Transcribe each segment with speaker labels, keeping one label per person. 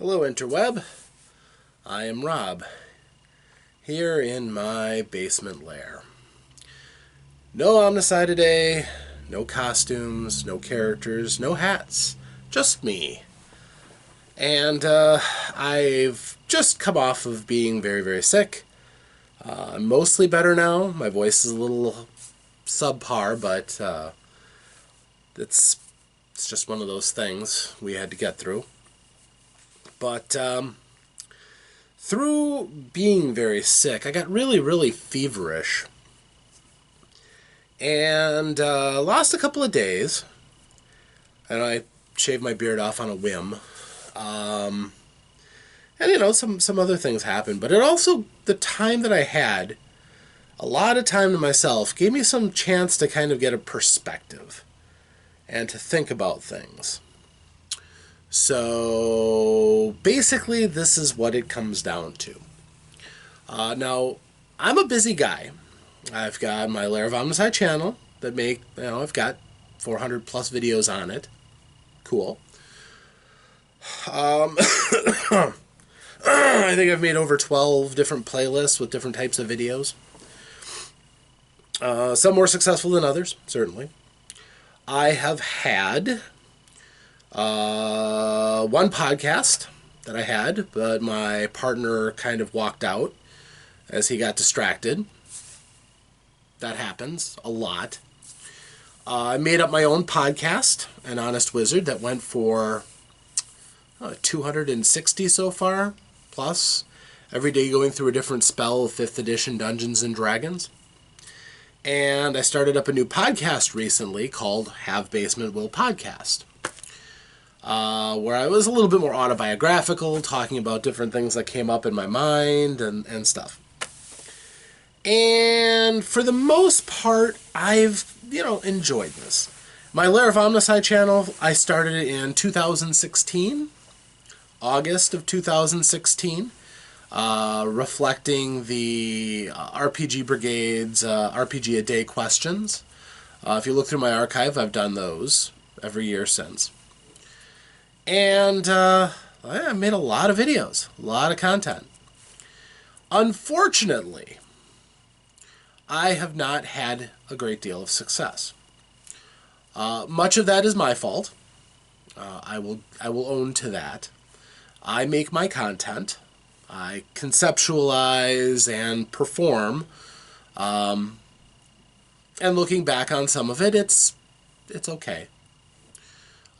Speaker 1: Hello interweb, I am Rob, here in my basement lair. No OmnusI today, no costumes, no characters, no hats, just me. And I've just come off of being very, very sick. I'm mostly better now. My voice is a little subpar, but it's just one of those things we had to get through. But through being very sick, I got really, really feverish. And lost a couple of days. And I shaved my beard off on a whim. And, you know, some other things happened. But it also, the time that I had, a lot of time to myself, gave me some chance to kind of get a perspective. And to think about things. So basically, this is what it comes down to. Now, I'm a busy guy. I've got my Lair of OmnusI channel that I've got 400 plus videos on it. Cool. I think I've made over 12 different playlists with different types of videos. Some more successful than others, certainly. I have had one podcast that I had, but my partner kind of walked out as he got distracted. That happens a lot. I made up my own podcast, An Honest Wizard, that went for 260 so far, plus. Every day going through a different spell of 5th edition Dungeons and Dragons. And I started up a new podcast recently called Have Basement Will Podcast. Where I was a little bit more autobiographical, talking about different things that came up in my mind and stuff. And for the most part, I've, enjoyed this. My Lair of OmnusI channel, I started it in 2016, August of 2016, reflecting the RPG Brigade's RPG A Day questions. If you look through my archive, I've done those every year since. And I made a lot of videos, a lot of content. Unfortunately, I have not had a great deal of success. Much of that is my fault. I will own to that. I make my content. I conceptualize and perform. And looking back on some of it, it's okay.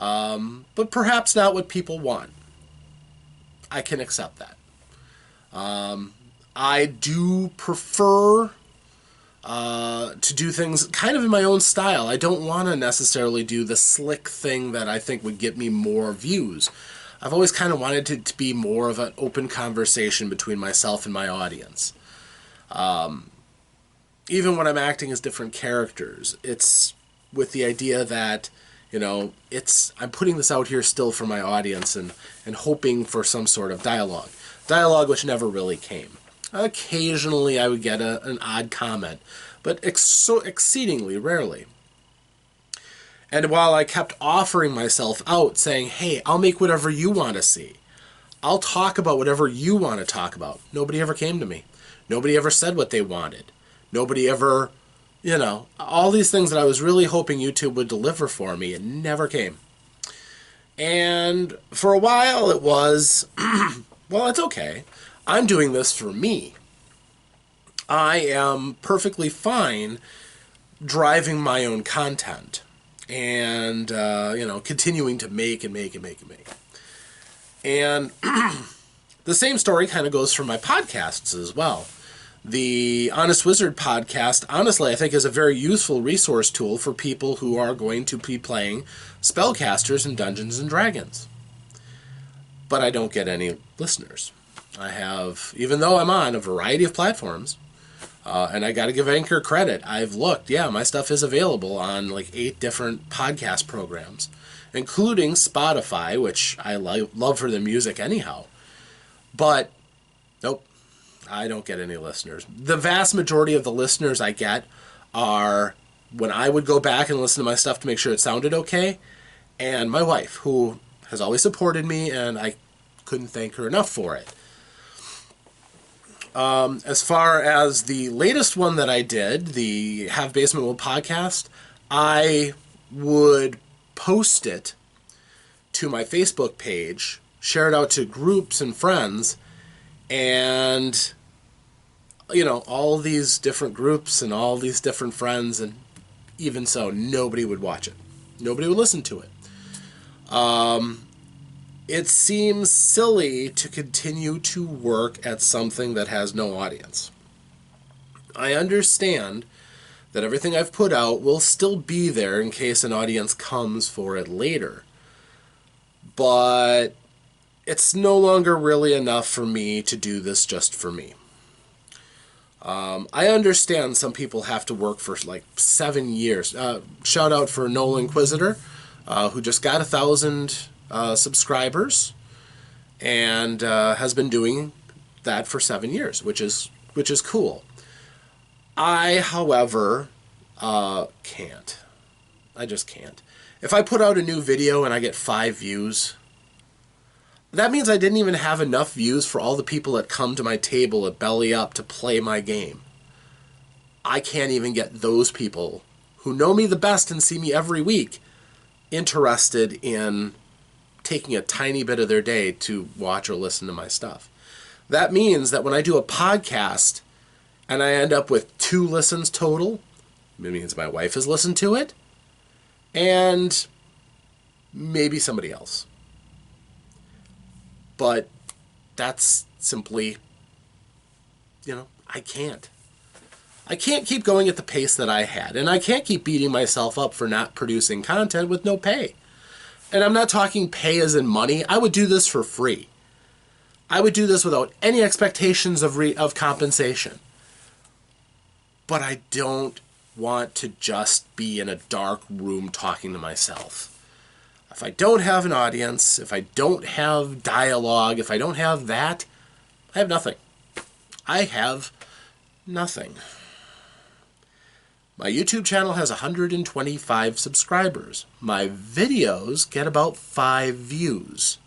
Speaker 1: But perhaps not what people want. I can accept that. I do prefer to do things kind of in my own style. I don't want to necessarily do the slick thing that I think would get me more views. I've always kind of wanted it to be more of an open conversation between myself and my audience. Even when I'm acting as different characters, it's with the idea that I'm putting this out here still for my audience and hoping for some sort of dialogue. Dialogue which never really came. Occasionally I would get an odd comment, but so exceedingly rarely. And while I kept offering myself out, saying, hey, I'll make whatever you want to see. I'll talk about whatever you want to talk about. Nobody ever came to me. Nobody ever said what they wanted. Nobody ever... all these things that I was really hoping YouTube would deliver for me, it never came. And for a while it was, well, it's okay. I'm doing this for me. I am perfectly fine driving my own content and, continuing to make and make and make and make. And the same story kind of goes for my podcasts as well. The Honest Wizard podcast, honestly, I think is a very useful resource tool for people who are going to be playing spellcasters in Dungeons and Dragons. But I don't get any listeners. I have, even though I'm on a variety of platforms, and I got to give Anchor credit, I've looked, my stuff is available on like 8 different podcast programs, including Spotify, which I love for the music anyhow. But, nope. I don't get any listeners. The vast majority of the listeners I get are when I would go back and listen to my stuff to make sure it sounded okay, and my wife, who has always supported me, and I couldn't thank her enough for it. As far as the latest one that I did, the Have Basement Will podcast, I would post it to my Facebook page, share it out to groups and friends, and, you know, all these different groups and all these different friends, and even so, nobody would watch it. Nobody would listen to it. It seems silly to continue to work at something that has no audience. I understand that everything I've put out will still be there in case an audience comes for it later. But it's no longer really enough for me to do this just for me. I understand some people have to work for like 7 years. Shout out for Noel Inquisitor, who just got 1,000 subscribers and has been doing that for 7 years, which is cool. I, however, can't. I just can't. If I put out a new video and I get 5 views, that means I didn't even have enough views for all the people that come to my table at Belly Up to play my game. I can't even get those people who know me the best and see me every week interested in taking a tiny bit of their day to watch or listen to my stuff. That means that when I do a podcast and I end up with 2 listens total, it means my wife has listened to it, and maybe somebody else. But that's simply, you know, I can't. I can't keep going at the pace that I had, and I can't keep beating myself up for not producing content with no pay. And I'm not talking pay as in money. I would do this for free. I would do this without any expectations of compensation. But I don't want to just be in a dark room talking to myself. If I don't have an audience, if I don't have dialogue, if I don't have that, I have nothing. I have nothing. My YouTube channel has 125 subscribers. My videos get about 5 views.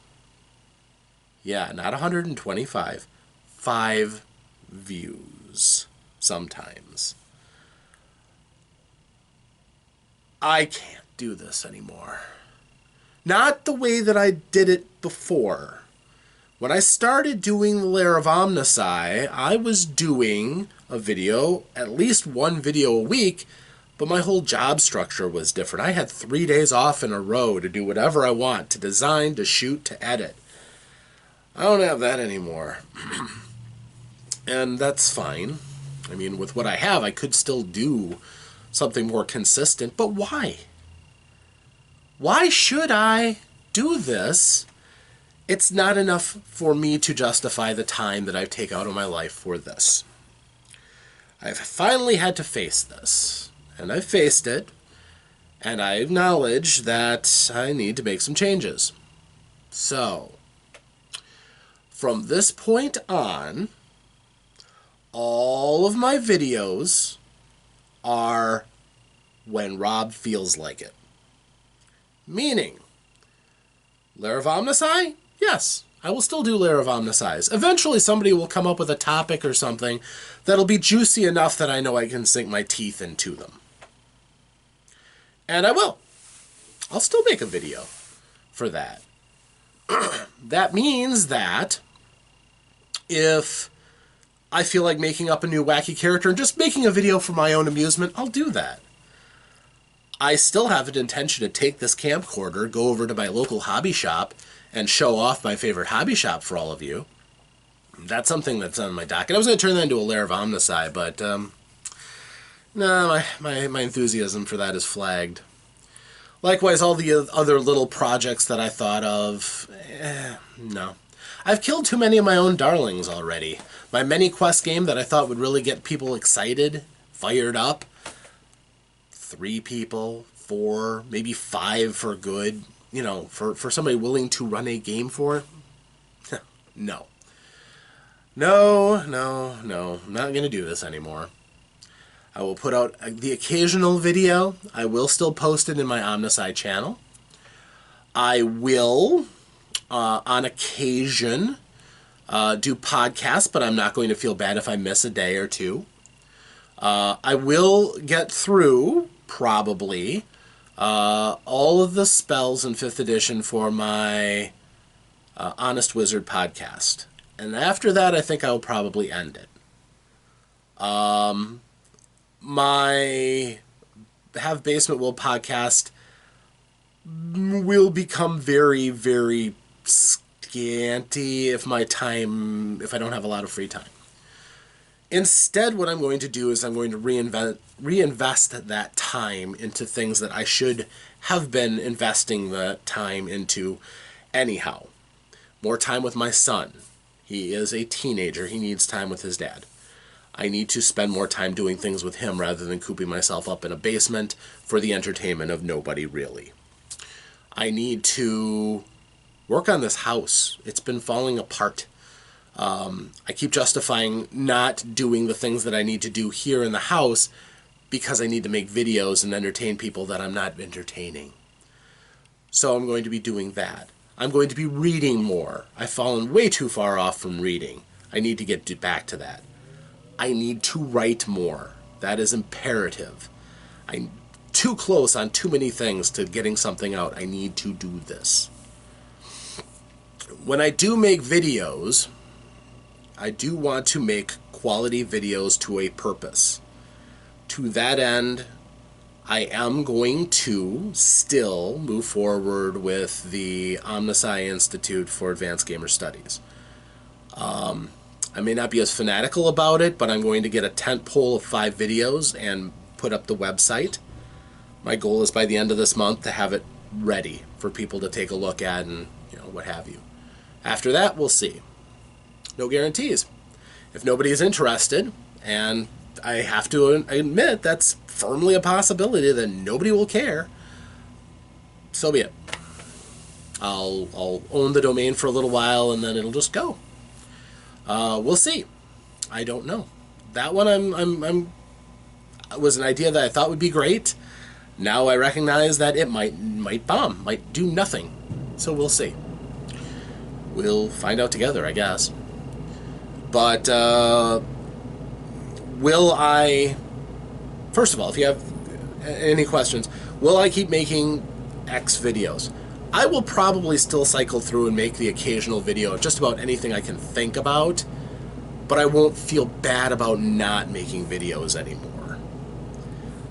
Speaker 1: Yeah, not 125. 5 views sometimes. I can't do this anymore. Not the way that I did it before. When I started doing the Lair of OmnusI, I was doing a video, at least 1 video a week, but my whole job structure was different. I had 3 days off in a row to do whatever I want, to design, to shoot, to edit. I don't have that anymore. And that's fine. I mean, with what I have, I could still do something more consistent, but why? Why should I do this? It's not enough for me to justify the time that I take out of my life for this. I've finally had to face this, and I've faced it, and I acknowledge that I need to make some changes. So, from this point on, all of my videos are when Rob feels like it. Meaning, Lair of OmnusI? Yes, I will still do Lair of OmnusI's. Eventually somebody will come up with a topic or something that'll be juicy enough that I know I can sink my teeth into them. And I will. I'll still make a video for that. That means that if I feel like making up a new wacky character and just making a video for my own amusement, I'll do that. I still have an intention to take this camcorder, go over to my local hobby shop, and show off my favorite hobby shop for all of you. That's something that's on my docket. I was going to turn that into a Lair of OmnusI, but no, my enthusiasm for that is flagged. Likewise, all the other little projects that I thought of, no. I've killed too many of my own darlings already. My mini quest game that I thought would really get people excited, fired up. 3 people, 4, maybe 5 for good, you know, for somebody willing to run a game for it. No. No. I'm not going to do this anymore. I will put out the occasional video. I will still post it in my OmnusI channel. I will On occasion, do podcasts, but I'm not going to feel bad if I miss a day or two. I will get through, probably, all of the spells in 5th edition for my Honest Wizard podcast. And after that, I think I will probably end it. My Have Basement Will podcast will become very, very scanty if I don't have a lot of free time. Instead, what I'm going to do is I'm going to reinvest that time into things that I should have been investing the time into anyhow. More time with my son. He is a teenager. He needs time with his dad. I need to spend more time doing things with him rather than cooping myself up in a basement for the entertainment of nobody really. I need to work on this house. It's been falling apart. I keep justifying not doing the things that I need to do here in the house because I need to make videos and entertain people that I'm not entertaining. So I'm going to be doing that. I'm going to be reading more. I've fallen way too far off from reading. I need to get back to that. I need to write more. That is imperative. I'm too close on too many things to getting something out. I need to do this. When I do make videos, I do want to make quality videos to a purpose. To that end, I am going to still move forward with the OmnusI Institute for Advanced Gamer Studies. I may not be as fanatical about it, but I'm going to get a tent pole of 5 videos and put up the website. My goal is by the end of this month to have it ready for people to take a look at and, what have you. After that, we'll see. No guarantees. If nobody is interested, and I have to admit that's firmly a possibility that nobody will care, so be it. I'll own the domain for a little while and then it'll just go. We'll see. I don't know. That one was an idea that I thought would be great. Now I recognize that it might bomb, might do nothing. So we'll see. We'll find out together, I guess. But will I... First of all, if you have any questions, will I keep making X videos? I will probably still cycle through and make the occasional video of just about anything I can think about, but I won't feel bad about not making videos anymore.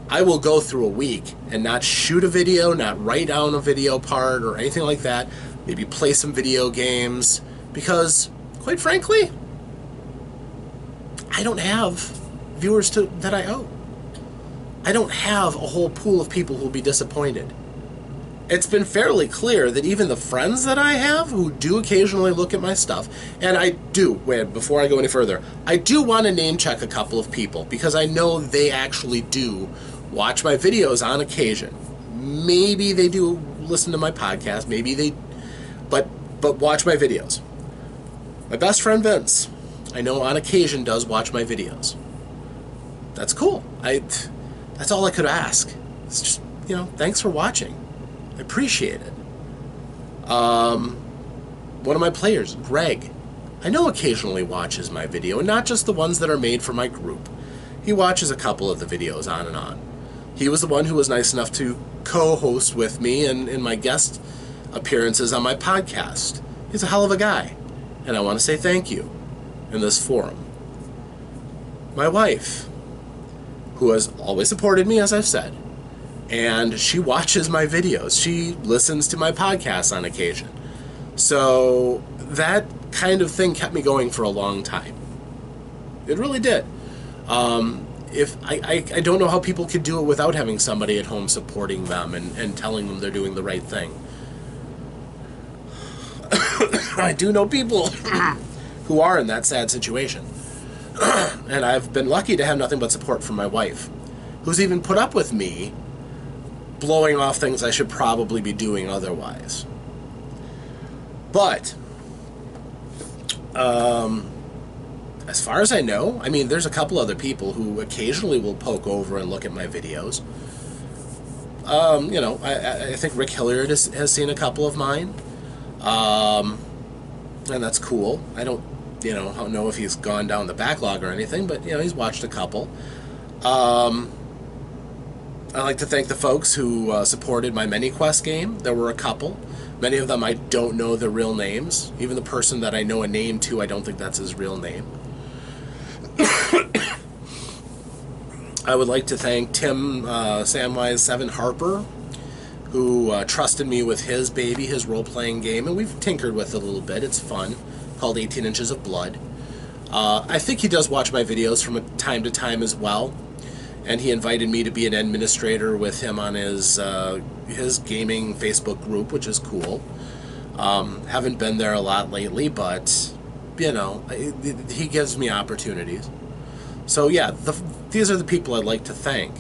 Speaker 1: I will go through a week and not shoot a video, not write down a video part or anything like that, maybe play some video games, because, quite frankly, I don't have viewers that I owe. I don't have a whole pool of people who will be disappointed. It's been fairly clear that even the friends that I have who do occasionally look at my stuff, and I do, before I go any further, I do want to name check a couple of people because I know they actually do watch my videos on occasion. Maybe they do listen to my podcast, maybe they, but watch my videos. My best friend Vince, I know on occasion does watch my videos. That's cool. That's all I could ask. It's just, thanks for watching. I appreciate it. One of my players, Greg, I know occasionally watches my video, and not just the ones that are made for my group. He watches a couple of the videos on and on. He was the one who was nice enough to co-host with me in my guest appearances on my podcast. He's a hell of a guy, and I want to say thank you in this forum. My wife, who has always supported me, as I've said, and she watches my videos. She listens to my podcasts on occasion. So that kind of thing kept me going for a long time. It really did. If I don't know how people could do it without having somebody at home supporting them and telling them they're doing the right thing. I do know people who are in that sad situation. And I've been lucky to have nothing but support from my wife, who's even put up with me blowing off things I should probably be doing otherwise. But, as far as I know, there's a couple other people who occasionally will poke over and look at my videos. I think Rick Hilliard has seen a couple of mine. And that's cool. I don't, know if he's gone down the backlog or anything, but, he's watched a couple. I'd like to thank the folks who supported my ManyQuest game. There were a couple. Many of them I don't know their real names. Even the person that I know a name to, I don't think that's his real name. I would like to thank Tim Samwise7 Harper, who trusted me with his baby, his role-playing game, and we've tinkered with it a little bit. It's fun, called 18 Inches of Blood. I think he does watch my videos from time to time as well, and he invited me to be an administrator with him on his gaming Facebook group, which is cool. Haven't been there a lot lately, but, he gives me opportunities. So, yeah, these are the people I'd like to thank.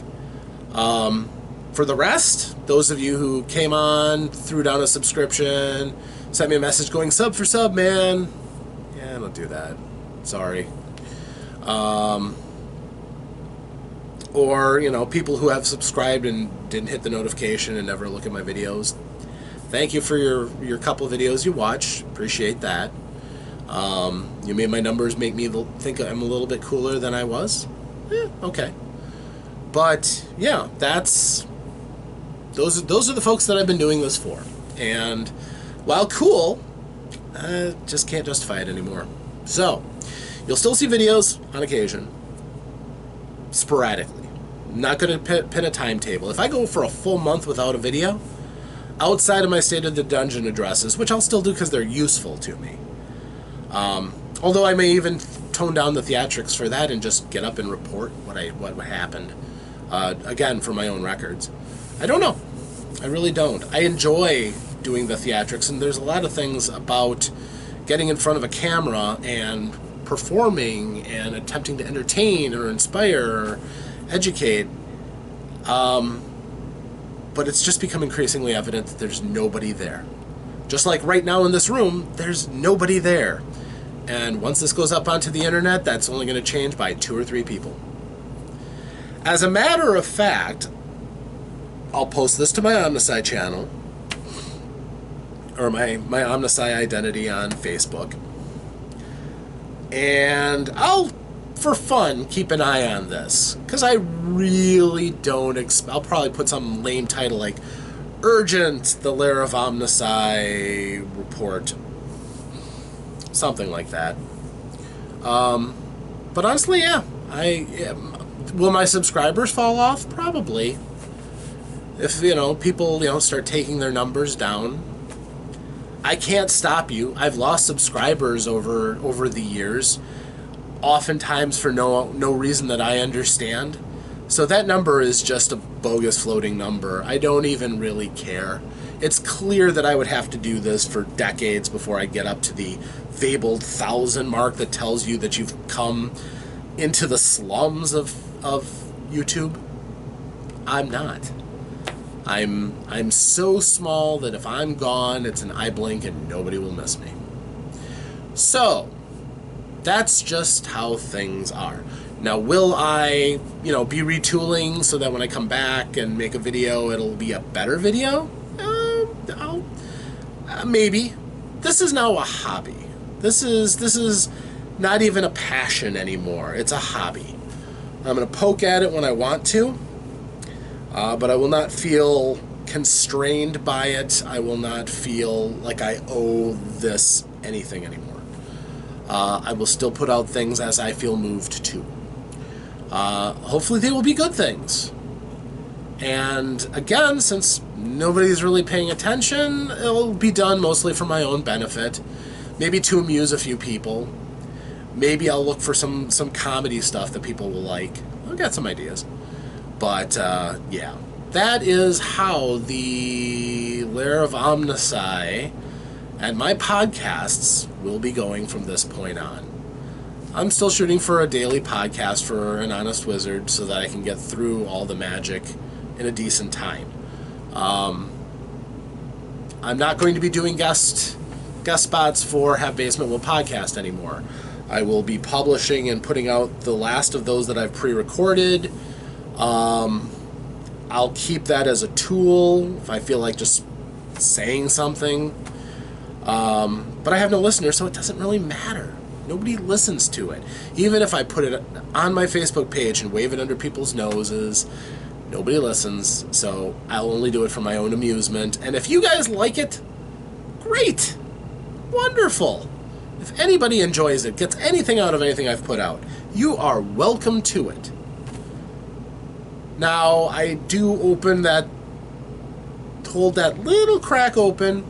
Speaker 1: For the rest, those of you who came on, threw down a subscription, sent me a message going, sub for sub, man. Yeah, don't do that. Sorry. Or, people who have subscribed and didn't hit the notification and never look at my videos. Thank you for your couple of videos you watch. Appreciate that. You made my numbers make me think I'm a little bit cooler than I was. Okay. But, yeah, those are the folks that I've been doing this for. And while cool, I just can't justify it anymore. So, you'll still see videos on occasion, sporadically. I'm not going to pin a timetable. If I go for a full month without a video, outside of my State of the Dungeon addresses, which I'll still do because they're useful to me, although I may even tone down the theatrics for that and just get up and report what happened, again, for my own records. I don't know. I really don't. I enjoy doing the theatrics, and there's a lot of things about getting in front of a camera and performing and attempting to entertain or inspire or educate. But it's just become increasingly evident that there's nobody there. Just like right now in this room, there's nobody there. And once this goes up onto the internet, that's only going to change by 2 or 3 people. As a matter of fact, I'll post this to my OmnusI channel, or my OmnusI identity on Facebook. And I'll, for fun, keep an eye on this, because I really don't I'll probably put some lame title like Urgent, the Lair of OmnusI report. Something like that. But honestly, yeah. Will my subscribers fall off? Probably. If, people, start taking their numbers down. I can't stop you. I've lost subscribers over the years, oftentimes for no reason that I understand. So that number is just a bogus floating number. I don't even really care. It's clear that I would have to do this for decades before I get up to the fabled 1,000 mark that tells you that you've come into the slums of YouTube. I'm not. I'm so small that if I'm gone, it's an eye blink and nobody will miss me. So, that's just how things are. Now, will I, be retooling so that when I come back and make a video, it'll be a better video? Maybe. This is now a hobby. This is not even a passion anymore. It's a hobby. I'm going to poke at it when I want to, but I will not feel constrained by it. I will not feel like I owe this anything anymore. I will still put out things as I feel moved to. Hopefully they will be good things. And again, since nobody's really paying attention, it'll be done mostly for my own benefit. Maybe to amuse a few people. Maybe I'll look for some comedy stuff that people will like. I've got some ideas. But, yeah. That is how the Lair of OmnusI and my podcasts will be going from this point on. I'm still shooting for a daily podcast for an Honest Wizard so that I can get through all the magic in a decent time. I'm not going to be doing guest spots for Have Basement Will Podcast anymore. I will be publishing and putting out the last of those that I've pre-recorded. I'll keep that as a tool if I feel like just saying something. But I have no listeners, so it doesn't really matter. Nobody listens to it. Even if I put it on my Facebook page and wave it under people's noses, nobody listens, so I'll only do it for my own amusement. And if you guys like it, great. Wonderful. If anybody enjoys it, gets anything out of anything I've put out, you are welcome to it. Now, I do hold that little crack open.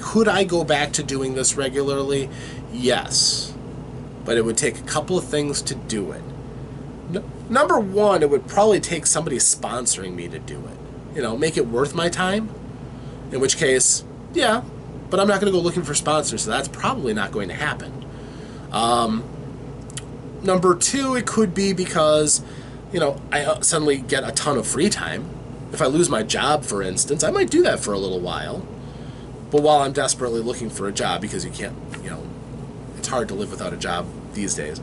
Speaker 1: Could I go back to doing this regularly? Yes. But it would take a couple of things to do it. Number one, it would probably take somebody sponsoring me to do it. You know, make it worth my time. In which case, yeah, but I'm not going to go looking for sponsors, so that's probably not going to happen. Number two, it could be because, you know, I suddenly get a ton of free time. If I lose my job, for instance, I might do that for a little while. But while I'm desperately looking for a job, because you can't, you know, it's hard to live without a job these days.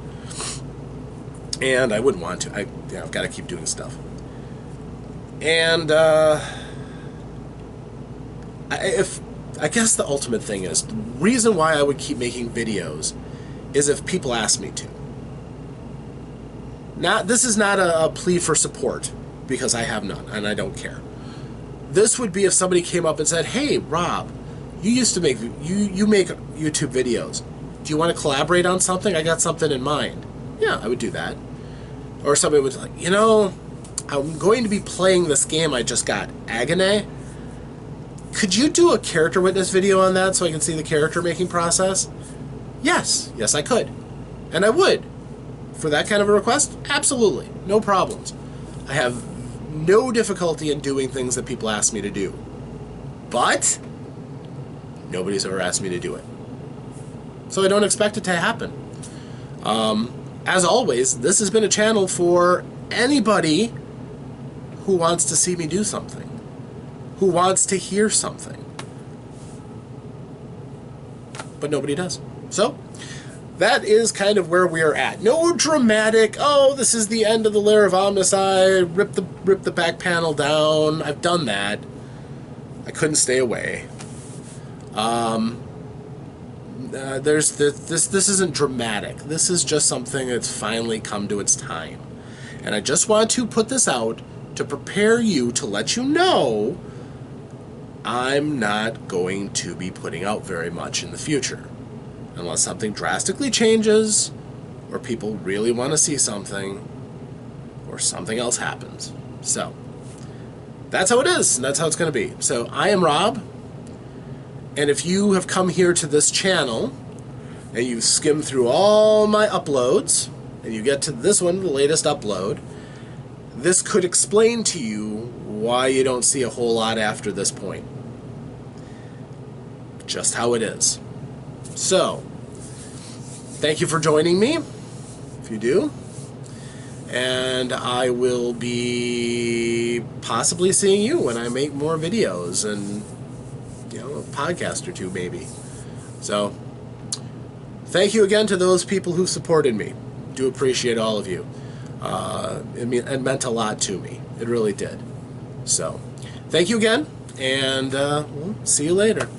Speaker 1: And I wouldn't want to. I've got to keep doing stuff. And I guess the ultimate thing is, the reason why I would keep making videos is if people ask me to. This is not a plea for support, because I have none, and I don't care. This would be if somebody came up and said, "Hey, Rob, you used to make you make YouTube videos. Do you want to collaborate on something? I got something in mind." Yeah, I would do that. Or somebody would like, "You know, I'm going to be playing this game I just got, Agony. Could you do a character witness video on that so I can see the character making process?" Yes, I could. And I would. For that kind of a request, absolutely. No problems. I have no difficulty in doing things that people ask me to do. But nobody's ever asked me to do it. So I don't expect it to happen. As always, this has been a channel for anybody who wants to see me do something, who wants to hear something. But nobody does. So that is kind of where we are at. No dramatic, oh, this is the end of the Lair of OmnusI, rip the back panel down. I've done that. I couldn't stay away. This isn't dramatic. This is just something that's finally come to its time. And I just want to put this out to prepare you, to let you know I'm not going to be putting out very much in the future. Unless something drastically changes, or people really want to see something, or something else happens. So, that's how it is, and that's how it's going to be. So, I am Rob, and if you have come here to this channel, and you've skimmed through all my uploads, and you get to this one, the latest upload, this could explain to you why you don't see a whole lot after this point. Just how it is. So, thank you for joining me, if you do, and I will be possibly seeing you when I make more videos, and, you know, a podcast or two maybe. So, thank you again to those people who supported me. Do appreciate all of you. It meant a lot to me. It really did. So, thank you again, and we'll see you later.